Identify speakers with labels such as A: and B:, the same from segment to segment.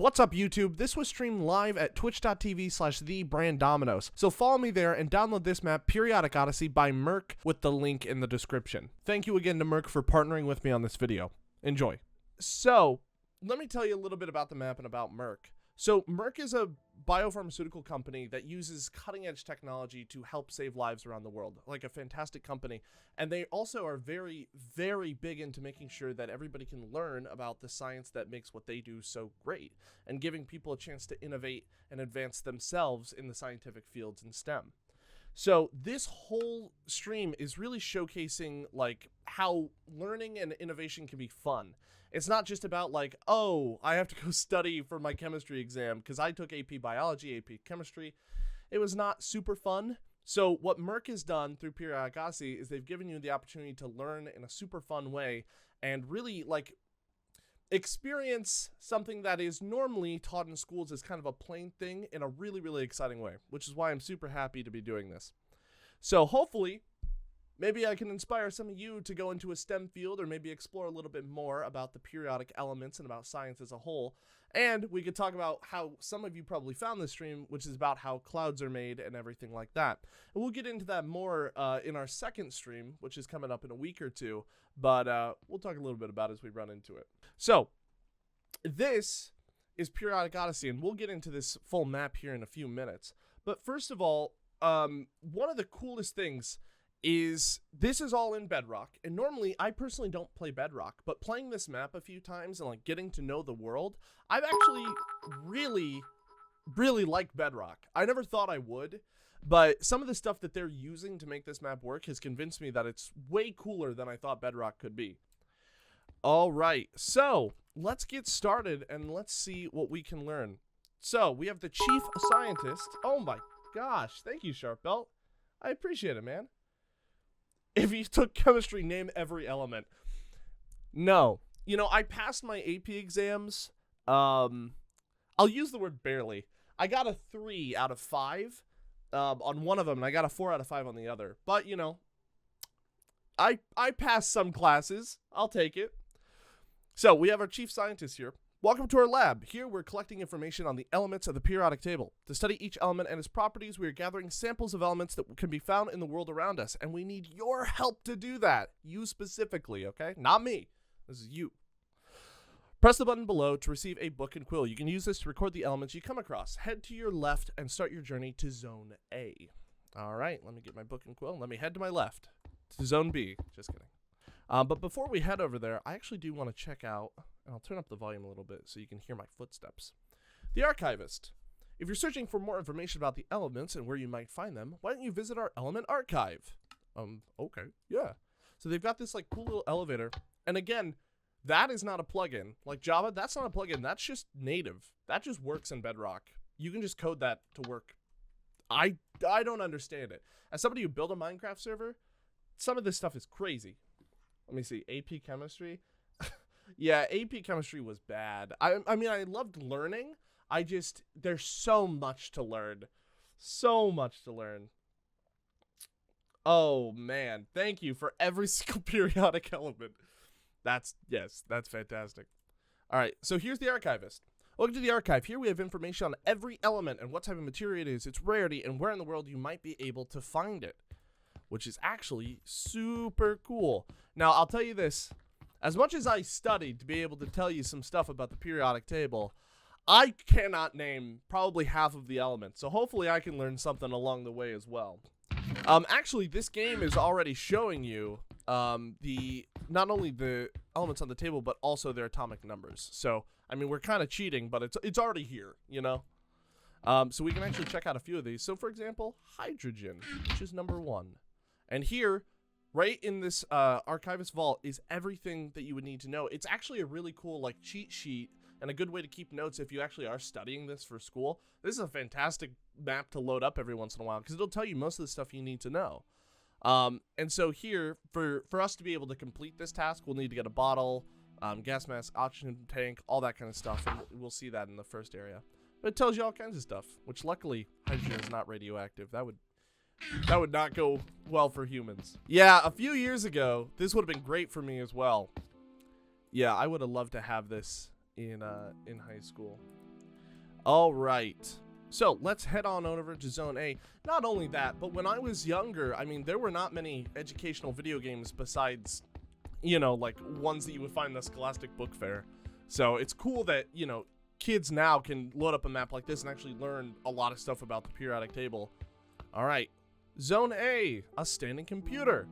A: What's up, YouTube? This was streamed live at twitch.tv/thebrandominos. So follow me there and download this map, Periodic Odyssey by Merck, with the link in the description. Thank you again to Merck for partnering with me on this video. Enjoy. So, let me tell you a little bit about the map and about Merck. So, Merck is a biopharmaceutical company that uses cutting-edge technology to help save lives around the world. Like a fantastic company. And they also are very, very big into making sure that everybody can learn about the science that makes what they do so great, and giving people a chance to innovate and advance themselves in the scientific fields in STEM. So this whole stream is really showcasing like how learning and innovation can be fun. It's not just about like, oh, I have to go study for my chemistry exam because I took AP biology, AP chemistry. It was not super fun. So what Merck has done through Periodic Odyssey is they've given you the opportunity to learn in a super fun way and really like experience something that is normally taught in schools as kind of a plain thing in a really, really exciting way, which is why I'm super happy to be doing this. So hopefully, maybe I can inspire some of you to go into a STEM field or maybe explore a little bit more about the periodic elements and about science as a whole. And we could talk about how some of you probably found this stream, which is about how clouds are made and everything like that. And we'll get into that more in our second stream, which is coming up in a week or two. But we'll talk a little bit about it as we run into it. So this is Periodic Odyssey, and we'll get into this full map here in a few minutes. But first of all, one of the coolest things is this is all in Bedrock, and normally I personally don't play Bedrock, but playing this map a few times and like getting to know the world, I've actually really liked Bedrock. I never thought I would, but some of the stuff that they're using to make this map work has convinced me that it's way cooler than I thought Bedrock could be. All right, so let's get started and let's see what we can learn. So we have the chief scientist. Oh my gosh, thank you, Sharp Belt. I appreciate it, man. If you took chemistry, name every element. No. You know, I passed my AP exams. I'll use the word barely. I got a 3 out of 5 on one of them, and I got a 4 out of 5 on the other. But, you know, I passed some classes. I'll take it. So, we have our chief scientist here. Welcome to our lab. Here, we're collecting information on the elements of the periodic table. To study each element and its properties, we are gathering samples of elements that can be found in the world around us, and we need your help to do that. You specifically, okay? Not me. This is you. Press the button below to receive a book and quill. You can use this to record the elements you come across. Head to your left and start your journey to Zone A. All right, let me get my book and quill. Let me head to my left to Zone B. Just kidding. But before we head over there, I actually do want to check out, and I'll turn up the volume a little bit so you can hear my footsteps. The Archivist. If you're searching for more information about the elements and where you might find them, why don't you visit our element archive? Okay, yeah. So they've got this like cool little elevator, and again, that is not a plugin. Like Java, that's not a plugin. That's just native. That just works in Bedrock. You can just code that to work. I don't understand it. As somebody who built a Minecraft server, some of this stuff is crazy. Let me see, AP Chemistry. Yeah, AP Chemistry was bad. I mean, I loved learning. There's so much to learn. So much to learn. Oh, man. Thank you for every single periodic element. That's fantastic. All right, so here's the Archivist. Welcome to the archive. Here we have information on every element and what type of material it is, its rarity, and where in the world you might be able to find it, which is actually super cool. Now, I'll tell you this. As much as I studied to be able to tell you some stuff about the periodic table, I cannot name probably half of the elements, so hopefully I can learn something along the way as well. Actually, this game is already showing you not only the elements on the table, but also their atomic numbers. So, I mean, we're kind of cheating, but it's already here, you know? So we can actually check out a few of these. So, for example, hydrogen, which is number 1. And here, right in this Archivist vault, is everything that you would need to know. It's actually a really cool like cheat sheet and a good way to keep notes if you actually are studying this for school. This is a fantastic map to load up every once in a while because it'll tell you most of the stuff you need to know. And so here, for us to be able to complete this task, we'll need to get a bottle, gas mask, oxygen tank, all that kind of stuff, and we'll see that in the first area. But it tells you all kinds of stuff, which luckily hydrogen is not radioactive. That would not go well for humans. Yeah, a few years ago, this would have been great for me as well. Yeah, I would have loved to have this in high school. All right. So let's head on over to Zone A. Not only that, but when I was younger, I mean, there were not many educational video games besides, you know, like ones that you would find in the Scholastic Book Fair. So it's cool that, you know, kids now can load up a map like this and actually learn a lot of stuff about the periodic table. All right. Zone A, a standing computer.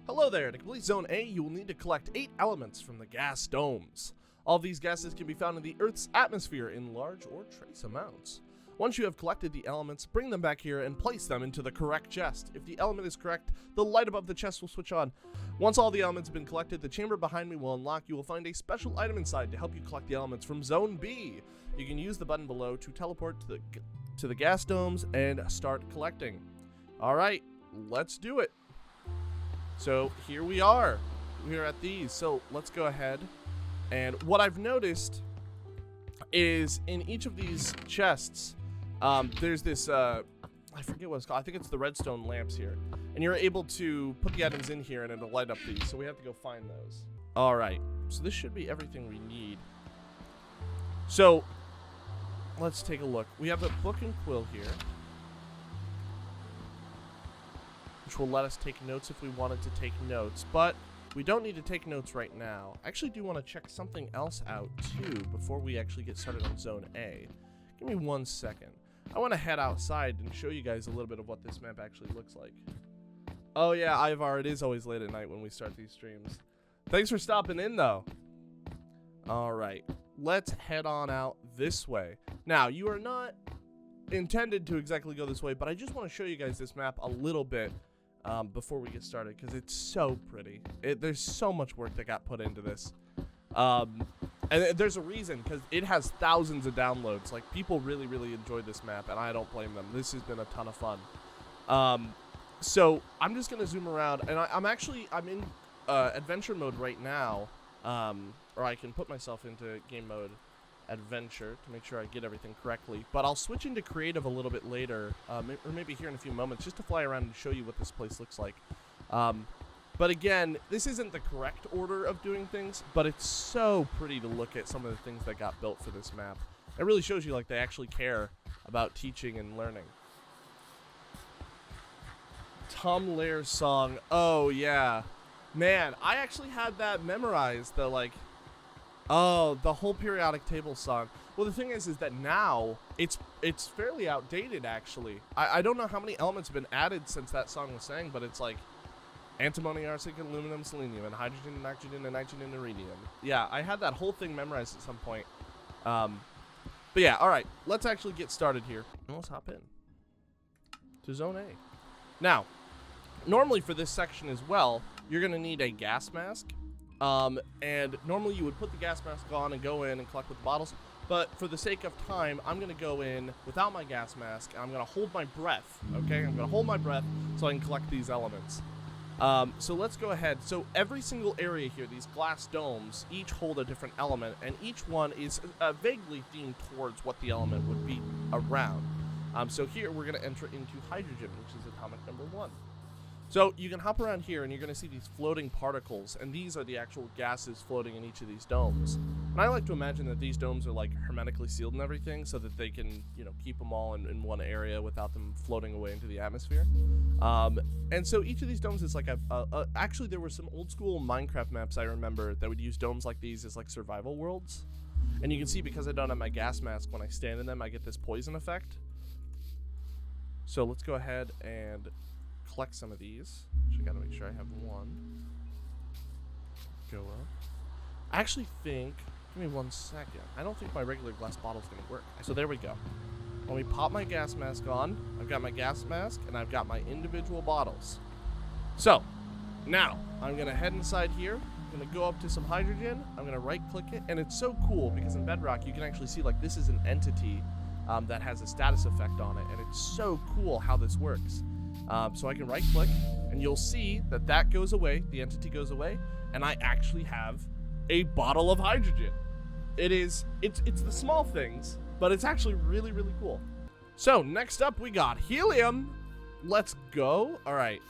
A: Hello there. To complete Zone A, you will need to collect 8 elements from the gas domes. All these gases can be found in the Earth's atmosphere in large or trace amounts. Once you have collected the elements, bring them back here and place them into the correct chest. If the element is correct, the light above the chest will switch on. Once all the elements have been collected, the chamber behind me will unlock. You will find a special item inside to help you collect the elements from Zone B. You can use the button below to teleport to the gas domes and start collecting. All right, let's do it. So here we are. We're at these. So let's go ahead. And what I've noticed is in each of these chests, there's this, I forget what it's called. I think it's the redstone lamps here. And you're able to put the items in here and it'll light up these. So we have to go find those. All right. So this should be everything we need. So let's take a look. We have a book and quill here, which will let us take notes if we wanted to take notes. But we don't need to take notes right now. I actually do want to check something else out too before we actually get started on Zone A. Give me 1 second. I want to head outside and show you guys a little bit of what this map actually looks like. Oh yeah, Ivar, it is always late at night when we start these streams. Thanks for stopping in though. Alright, let's head on out this way. Now, you are not intended to exactly go this way, but I just want to show you guys this map a little bit before we get started, because it's so pretty. There's so much work that got put into this. And there's a reason, because it has thousands of downloads. Like, people really, really enjoyed this map, and I don't blame them. This has been a ton of fun. So I'm just gonna zoom around, and I'm in adventure mode right now, or I can put myself into game mode adventure to make sure I get everything correctly. But I'll switch into creative a little bit later, or maybe here in a few moments, just to fly around and show you what this place looks like. But again, this isn't the correct order of doing things, but it's so pretty to look at some of the things that got built for this map. It really shows you like they actually care about teaching and learning. Tom Lair's song. Oh yeah, man, I actually had that memorized. The whole periodic table song. Well, the thing is that now it's fairly outdated actually. I don't know how many elements have been added since that song was sang, but it's like antimony, arsenic, aluminum, selenium, and hydrogen, and nitrogen, and nitrogen, and iridium. Yeah, I had that whole thing memorized at some point. But yeah, all right, let's actually get started here. Let's hop in to Zone A. Now, normally for this section as well, you're gonna need a gas mask. And normally you would put the gas mask on and go in and collect with the bottles. But for the sake of time, I'm gonna go in without my gas mask. I'm gonna hold my breath. Okay, I'm gonna hold my breath so I can collect these elements. So let's go ahead. So every single area here, these glass domes, each hold a different element, and each one is vaguely themed towards what the element would be around. So here we're going to enter into hydrogen, which is atomic number 1. So you can hop around here and you're going to see these floating particles, and these are the actual gases floating in each of these domes. And I like to imagine that these domes are like hermetically sealed and everything so that they can, you know, keep them all in one area without them floating away into the atmosphere. And so each of these domes is like actually there were some old school Minecraft maps I remember that would use domes like these as like survival worlds. And you can see because I don't have my gas mask, when I stand in them I get this poison effect. So let's go ahead and collect some of these. Actually, gotta make sure I have one. Go up. I actually think, give me 1 second. I don't think my regular glass bottle is gonna work. So there we go. When we pop my gas mask on, I've got my gas mask and I've got my individual bottles. So now I'm gonna head inside here. I'm gonna go up to some hydrogen. I'm gonna right click it, and it's so cool because in Bedrock you can actually see like this is an entity that has a status effect on it, and it's so cool how this works. So I can right click and you'll see that that goes away, the entity goes away, and I actually have a bottle of hydrogen. It's the small things, but it's actually really, really cool. So next up we got helium. Let's go. All right,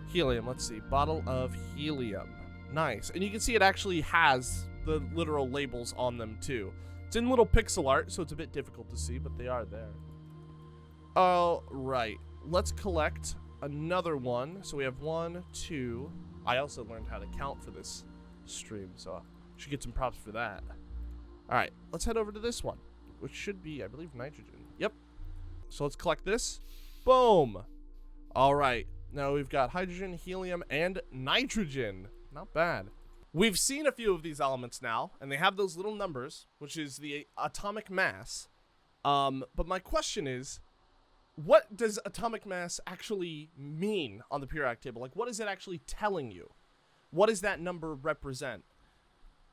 A: helium, let's see, bottle of helium. Nice, and you can see it actually has the literal labels on them too. It's in little pixel art, so it's a bit difficult to see, but they are there. All right, let's collect another one. So we have 1, 2. I also learned how to count for this stream, so I should get some props for that. All right, let's head over to this one, which should be, I believe, nitrogen. Yep. So let's collect this. Boom. All right, now we've got hydrogen, helium, and nitrogen. Not bad. We've seen a few of these elements now, and they have those little numbers, which is the atomic mass. But my question is, what does atomic mass actually mean on the periodic table? Like, what is it actually telling you? What does that number represent?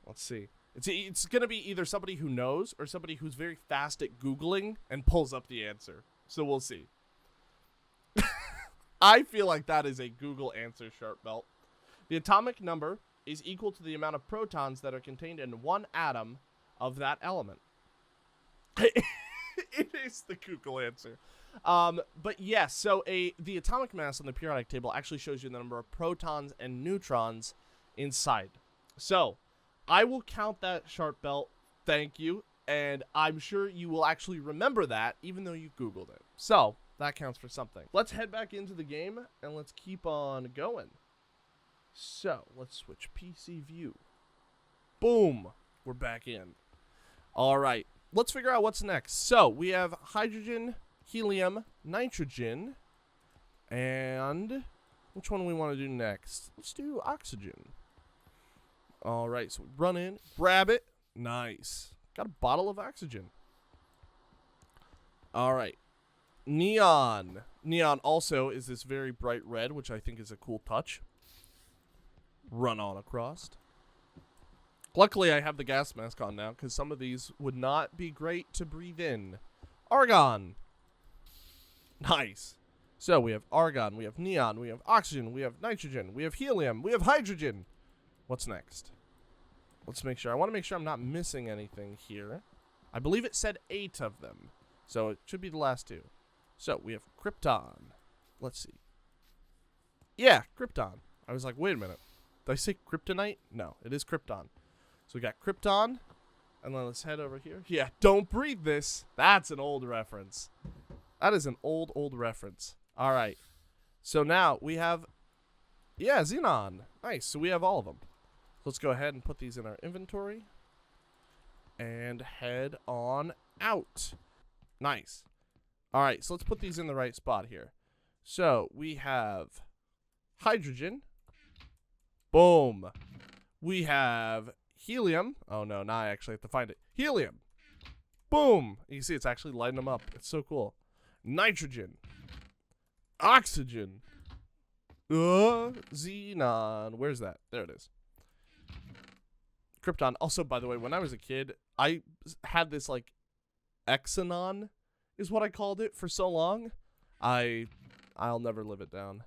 A: Let's see. It's going to be either somebody who knows or somebody who's very fast at Googling and pulls up the answer. So we'll see. I feel like that is a Google answer, Sharp Belt. The atomic number is equal to the amount of protons that are contained in one atom of that element. It is the Google answer. But yes, so the atomic mass on the periodic table actually shows you the number of protons and neutrons inside. So I will count that, Sharp Belt. Thank you. And I'm sure you will actually remember that, even though you Googled it. So that counts for something. Let's head back into the game and let's keep on going. So let's switch PC view. Boom. We're back in. All right. Let's figure out what's next. So we have hydrogen, helium, nitrogen, and which one do we want to do next? Let's do oxygen. All right. So run in, grab it. Nice. Got a bottle of oxygen. All right. Neon. Neon also is this very bright red, which I think is a cool touch. Run on across. Luckily, I have the gas mask on now, because some of these would not be great to breathe in. Argon. Nice. So we have argon, we have neon, we have oxygen, we have nitrogen, we have helium, we have hydrogen. What's next? Let's make sure. I want to make sure I'm not missing anything here. I believe it said 8 of them, so it should be the last 2. So we have krypton. Let's see. Yeah, krypton. I was like, wait a minute. Did I say kryptonite? No, it is krypton. So we got krypton, and then let's head over here. Yeah, don't breathe this. That's an old reference. That is an old reference. All right. So now we have, yeah, xenon. Nice. So we have all of them. Let's go ahead and put these in our inventory and head on out. Nice. All right. So let's put these in the right spot here. So we have hydrogen. Boom. We have helium. Oh, no. Now I actually have to find it. Helium. Boom. You see it's actually lighting them up. It's so cool. Nitrogen. Oxygen. Xenon. Where's that? There it is. Krypton. Also, by the way, when I was a kid, I had this, like, exonon is what I called it for so long. I'll never live it down.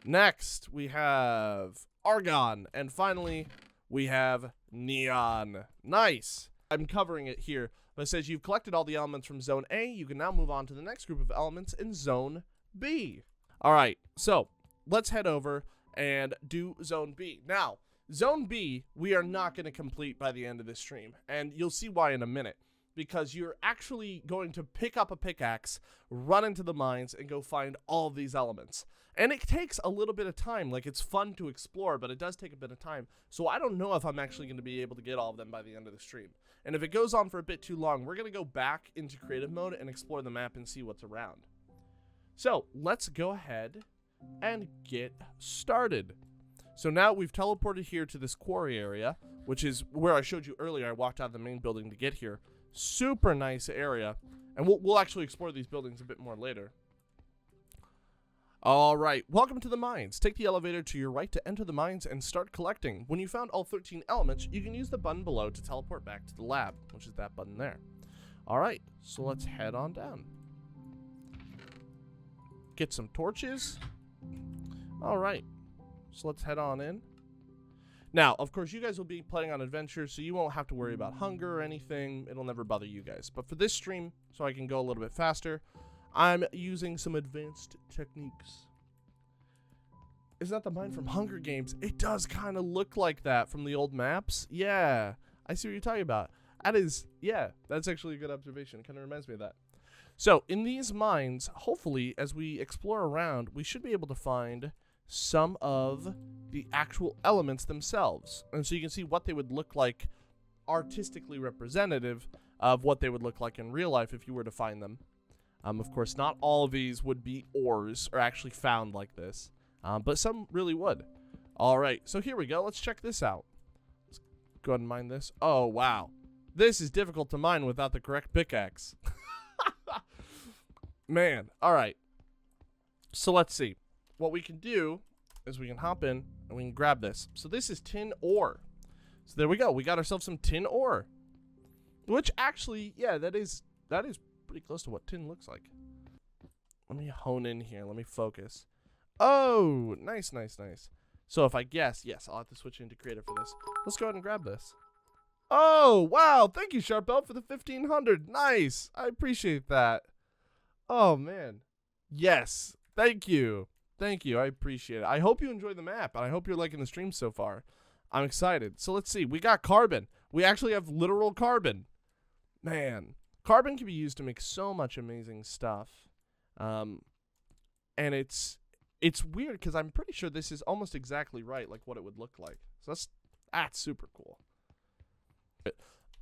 A: Next, we have argon. And finally, we have neon. Nice. I'm covering it here. But it says you've collected all the elements from Zone A. You can now move on to the next group of elements in Zone B. All right. So let's head over and do Zone B. Now, Zone B, we are not going to complete by the end of this stream. And you'll see why in a minute. Because you're actually going to pick up a pickaxe, run into the mines, and go find all of these elements. And it takes a little bit of time. Like, it's fun to explore, but it does take a bit of time. So I don't know if I'm actually going to be able to get all of them by the end of the stream. And if it goes on for a bit too long, we're going to go back into creative mode and explore the map and see what's around. So let's go ahead and get started. So now we've teleported here to this quarry area, which is where I showed you earlier. I walked out of the main building to get here. Super nice area. And we'll actually explore these buildings a bit more later. All right, welcome to the mines. Take the elevator to your right to enter the mines and start collecting. When you found all 13 elements, you can use the button below to teleport back to the lab, which is that button there. All right, so let's head on down. Get some torches. All right, so let's head on in. Now, of course, you guys will be playing on adventure, so you won't have to worry about hunger or anything. It'll never bother you guys. But for this stream, so I can go a little bit faster, I'm using some advanced techniques. Isn't that the mine from Hunger Games? It does kind of look like that from the old maps. Yeah, I see what you're talking about. That is, yeah, that's actually a good observation. It kind of reminds me of that. So in these mines, hopefully, as we explore around, we should be able to find some of the actual elements themselves. And so you can see what they would look like artistically representative of what they would look like in real life if you were to find them. Of course, not all of these would be ores or actually found like this, but some really would. All right, so here we go. Let's check this out. Let's go ahead and mine this. Oh, wow. This is difficult to mine without the correct pickaxe. Man, all right. So let's see. What we can do is we can hop in and we can grab this. So this is tin ore. So there we go. We got ourselves some tin ore. Which actually, yeah, that is pretty close to what tin looks like. Let me hone in here. Let me focus. Oh, nice, nice, nice. So if I guess, yes, I'll have to switch into creative for this. Let's go ahead and grab this. Oh, wow. Thank you, Sharp Belt, for the 1500. Nice. I appreciate that. Oh, man. Yes. Thank you. Thank you. I appreciate it. I hope you enjoy the map, and I hope you're liking the stream so far. I'm excited. So let's see. We got carbon. We actually have literal carbon. Man. Carbon can be used to make so much amazing stuff. And it's weird because I'm pretty sure this is almost exactly right, like what it would look like. So that's super cool.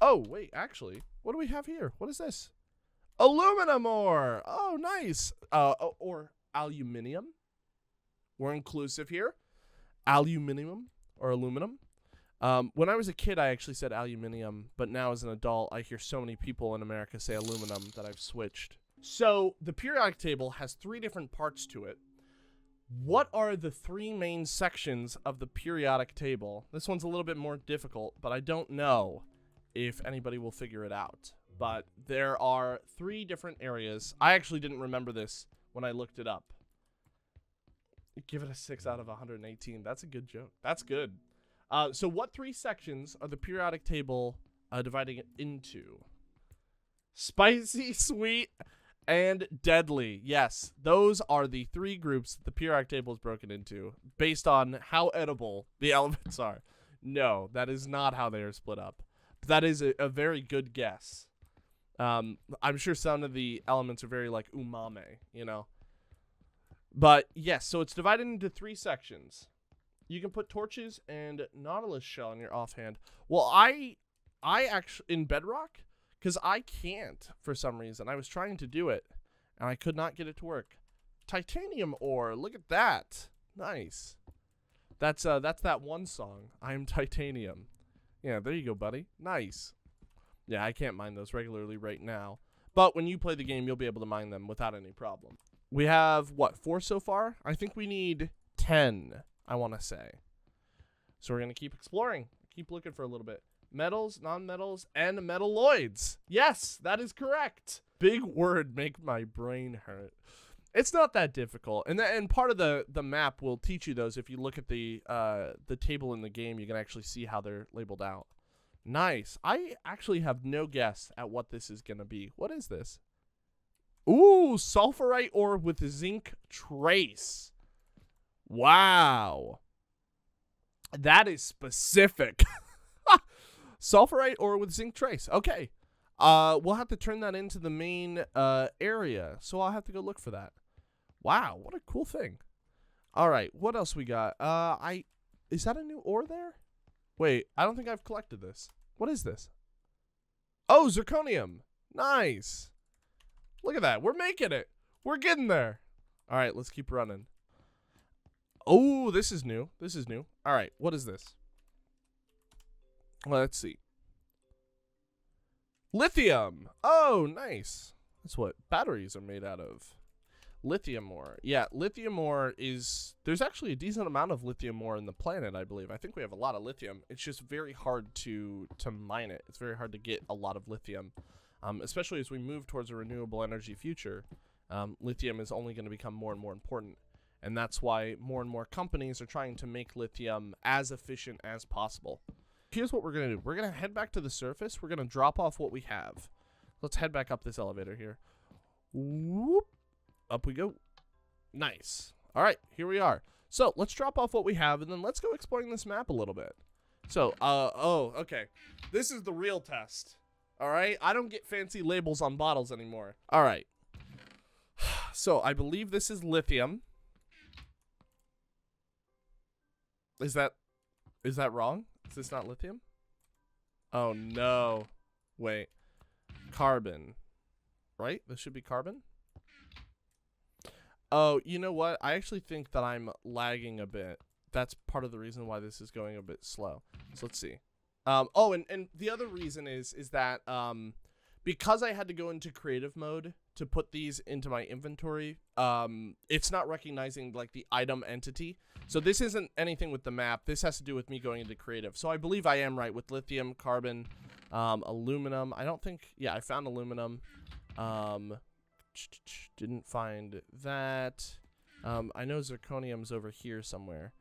A: Oh, wait, actually, what do we have here? What is this? Aluminum ore. Oh, nice. Or aluminium. We're inclusive here. Aluminium or aluminum. When I was a kid, I actually said aluminium, but now as an adult, I hear so many people in America say aluminum that I've switched. So the periodic table has 3 different parts to it. What are the 3 main sections of the periodic table? This one's a little bit more difficult, but I don't know if anybody will figure it out. But there are 3 different areas. I actually didn't remember this when I looked it up. Give it a 6 out of 118. That's a good joke. That's good. So what 3 sections are the periodic table dividing it into? Spicy, sweet, and deadly. Yes, those are the 3 groups that the periodic table is broken into based on how edible the elements are. No, that is not how they are split up. But that is a very good guess. I'm sure some of the elements are very like umame, you know. But yes, so it's divided into 3 sections. You can put torches and nautilus shell in your offhand. Well, I actually in Bedrock, because I can't for some reason. I was trying to do it, and I could not get it to work. Titanium ore, look at that. Nice. That's that one song. I am titanium. Yeah, there you go, buddy. Nice. Yeah, I can't mine those regularly right now. But when you play the game, you'll be able to mine them without any problem. We have, what, 4 so far? I think we need 10, I want to say. So we're going to keep exploring. Keep looking for a little bit. Metals, non-metals, and metalloids. Yes, that is correct. Big word make my brain hurt. It's not that difficult. And part of the map will teach you those. If you look at the table in the game, you can actually see how they're labeled out. Nice. I actually have no guess at what this is going to be. What is this? Ooh, sulfurite ore with zinc trace. Wow. That is specific. Sulfurite ore with zinc trace. Okay. We'll have to turn that into the main area. So I'll have to go look for that. Wow, what a cool thing. All right, what else we got? Is that a new ore there? Wait, I don't think I've collected this. What is this? Oh, zirconium. Nice. Look at that. We're making it. We're getting there. All right, let's keep running. Oh, this is new. This is new. All right, what is this? Let's see. Lithium. Oh, nice. That's what batteries are made out of. Lithium ore. Yeah, lithium ore is... There's actually a decent amount of lithium ore in the planet, I believe. I think we have a lot of lithium. It's just very hard to mine it. It's very hard to get a lot of lithium. Especially as we move towards a renewable energy future. Lithium is only going to become more and more important. And that's why more and more companies are trying to make lithium as efficient as possible. Here's what we're going to do. We're going to head back to the surface. We're going to drop off what we have. Let's head back up this elevator here. Whoop. Up we go. Nice. All right, here we are. So let's drop off what we have, and then let's go exploring this map a little bit. So, oh, okay. This is the real test. All right? I don't get fancy labels on bottles anymore. All right. So I believe this is lithium. Is that wrong? Is this not lithium? Oh no. Wait. Carbon. Right? This should be carbon? Oh, you know what? I actually think that I'm lagging a bit. That's part of the reason why this is going a bit slow. So let's see. Oh, and the other reason is that because I had to go into creative mode to put these into my inventory, it's not recognizing like the item entity. So this isn't anything with the map. This has to do with me going into creative. So I believe I am right with lithium, carbon, aluminum. I don't think, yeah, I found aluminum. Didn't find that. I know zirconium's over here somewhere.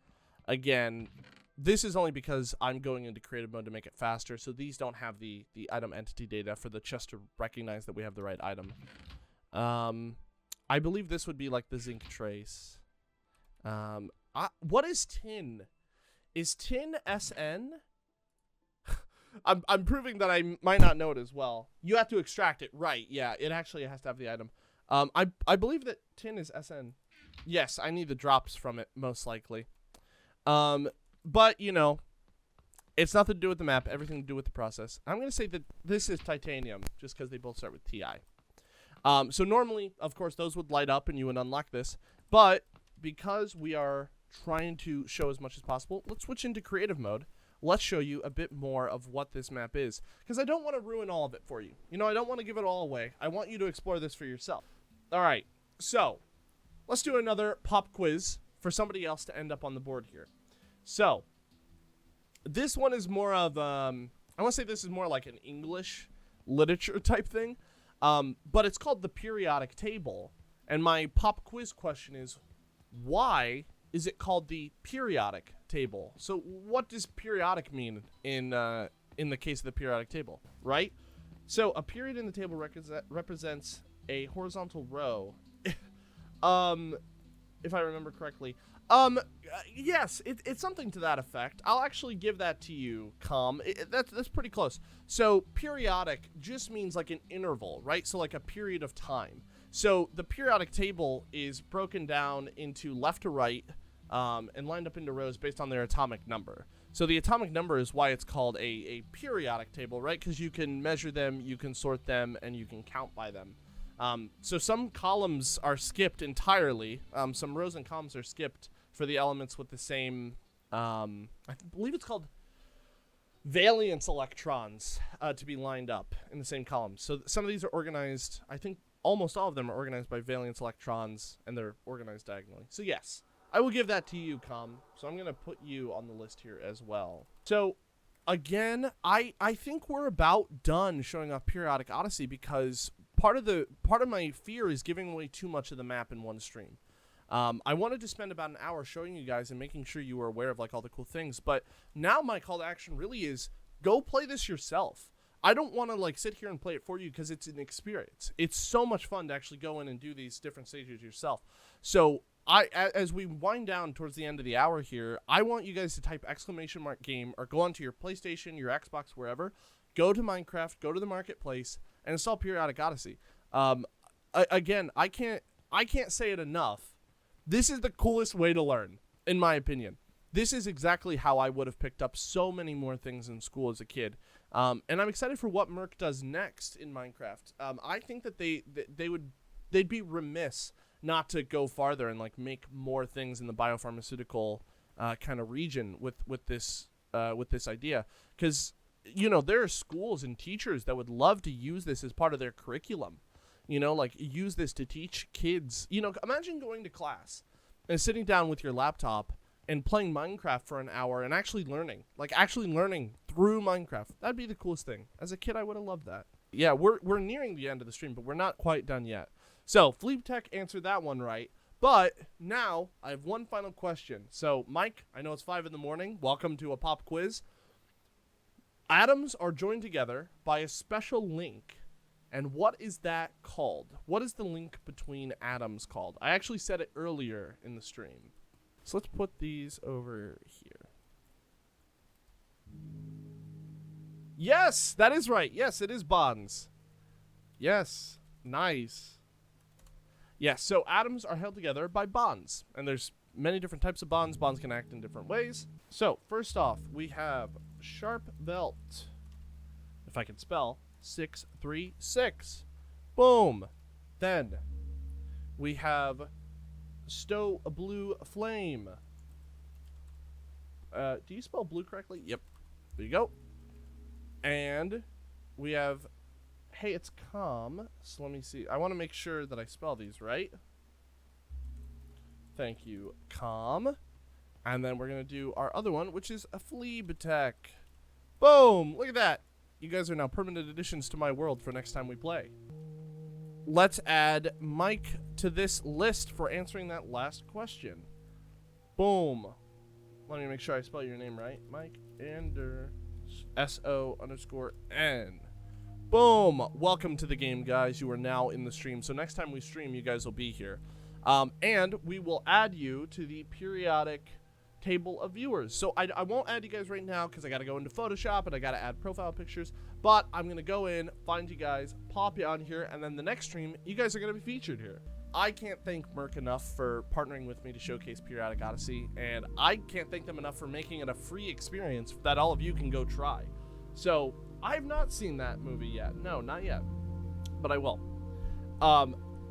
A: Again, this is only because I'm going into creative mode to make it faster, so these don't have the item entity data for the chest to recognize that we have the right item. I believe this would be like the zinc trace. What is tin? Is tin SN? I'm proving that I might not know it as well. You have to extract it, right? Yeah, it actually has to have the item. I believe that tin is SN. Yes, I need the drops from it most likely. But you know, it's nothing to do with the map, everything to do with the process. I'm gonna say that this is titanium, just because they both start with TI. So normally, of course, those would light up and you would unlock this, but because we are trying to show as much as possible, let's switch into creative mode. Let's show you a bit more of what this map is, because I don't want to ruin all of it for you. You know, I don't want to give it all away. I want you to explore this for yourself. All right, so let's do another pop quiz for somebody else to end up on the board here. So this one is more of, I want to say this is more like an English literature type thing, but it's called the periodic table. And my pop quiz question is, why is it called the periodic table? So what does periodic mean in the case of the periodic table, right? So a period in the table represents a horizontal row. If I remember correctly. Yes, it's something to that effect. I'll actually give that to you, that's pretty close. So periodic just means like an interval, right? So like a period of time. So the periodic table is broken down into left to right, and lined up into rows based on their atomic number. So the atomic number is why it's called a periodic table, right? Because you can measure them, you can sort them, and you can count by them. So some columns are skipped entirely. Some rows and columns are skipped for the elements with the same, I believe it's called valence electrons, to be lined up in the same column. So some of these are organized, I think almost all of them are organized by valence electrons, and they're organized diagonally. So yes, I will give that to you, So I'm going to put you on the list here as well. So again, I think we're about done showing off Periodic Odyssey, because part of my fear is giving away too much of the map in one stream. I wanted to spend about an hour showing you guys and making sure you were aware of like all the cool things, but now my call to action really is go play this yourself. I don't want to like sit here and play it for you, because it's an experience. It's so much fun to actually go in and do these different stages yourself. So as we wind down towards the end of the hour here, I want you guys to type !game or go onto your PlayStation, your Xbox, wherever, go to Minecraft, go to the marketplace, and install Periodic Odyssey. Again, I can't say it enough. This is the coolest way to learn, in my opinion. This is exactly how I would have picked up so many more things in school as a kid. And I'm excited for what Merck does next in Minecraft. I think that they'd be remiss not to go farther and like make more things in the biopharmaceutical kind of region with this idea, because you know there are schools and teachers that would love to use this as part of their curriculum. You know, like use this to teach kids. You know, imagine going to class and sitting down with your laptop and playing Minecraft for an hour and actually learning through Minecraft. That'd be the coolest thing. As a kid, I would have loved that. Yeah, we're nearing the end of the stream, but we're not quite done yet. So Fleep Tech answered that one right, but now I have one final question. So Mike, I know it's 5 in the morning. Welcome to a pop quiz. Atoms are joined together by a special link. And what is that called? What is the link between atoms called? I actually said it earlier in the stream. So let's put these over here. Yes, that is right. Yes, it is bonds. Yes, nice. Yes, so atoms are held together by bonds, and there's many different types of bonds. Bonds can act in different ways. So, first off, we have sharp belt. If I can spell, 636. Boom. Then we have stow blue flame. Do you spell blue correctly? Yep. There you go. And we have, hey, it's calm. So let me see. I want to make sure that I spell these right. Thank you. Calm. And then we're going to do our other one, which is a flea attack. Boom. Look at that. You guys are now permanent additions to my world for next time we play. Let's add Mike to this list for answering that last question. Boom. Let me make sure I spell your name right. Mike Ander. SO_N. Boom. Welcome to the game, guys. You are now in the stream. So next time we stream, you guys will be here. And we will add you to the periodic table of viewers. So I won't add you guys right now because I got to go into Photoshop and I got to add profile pictures. But I'm going to go in, find you guys, pop you on here, and then the next stream, you guys are going to be featured here. I can't thank Merck enough for partnering with me to showcase Periodic Odyssey, and I can't thank them enough for making it a free experience that all of you can go try. So, I've not seen that movie yet. No, not yet. But I will.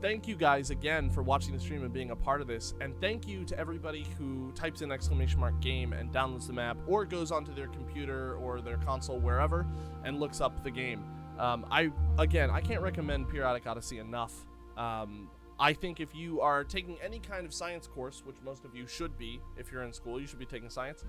A: Thank you guys again for watching the stream and being a part of this, and thank you to everybody who types in !game and downloads the map, or goes onto their computer or their console, wherever, and looks up the game. I can't recommend Periodic Odyssey enough. I think if you are taking any kind of science course, which most of you should be, if you're in school, you should be taking science,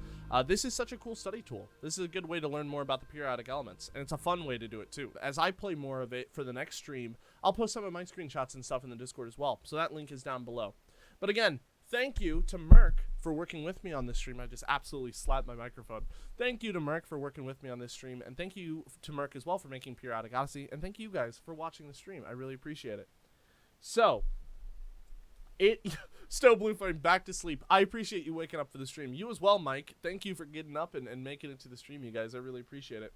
A: this is such a cool study tool. This is a good way to learn more about the periodic elements, and it's a fun way to do it too. As I play more of it for the next stream, I'll post some of my screenshots and stuff in the Discord as well, so that link is down below. But again, thank you to Merck for working with me on this stream. I just absolutely slapped my microphone. Thank you to Merck for working with me on this stream, and thank you to Merck as well for making Periodic Odyssey, and thank you guys for watching the stream. I really appreciate it. So, Still Blue Flame, back to sleep. I appreciate you waking up for the stream. You as well, Mike. Thank you for getting up and making it to the stream, you guys. I really appreciate it.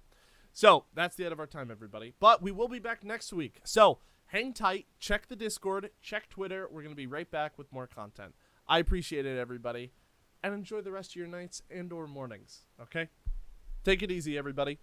A: So, that's the end of our time, everybody. But we will be back next week. So, hang tight. Check the Discord. Check Twitter. We're going to be right back with more content. I appreciate it, everybody. And enjoy the rest of your nights and or mornings, okay? Take it easy, everybody.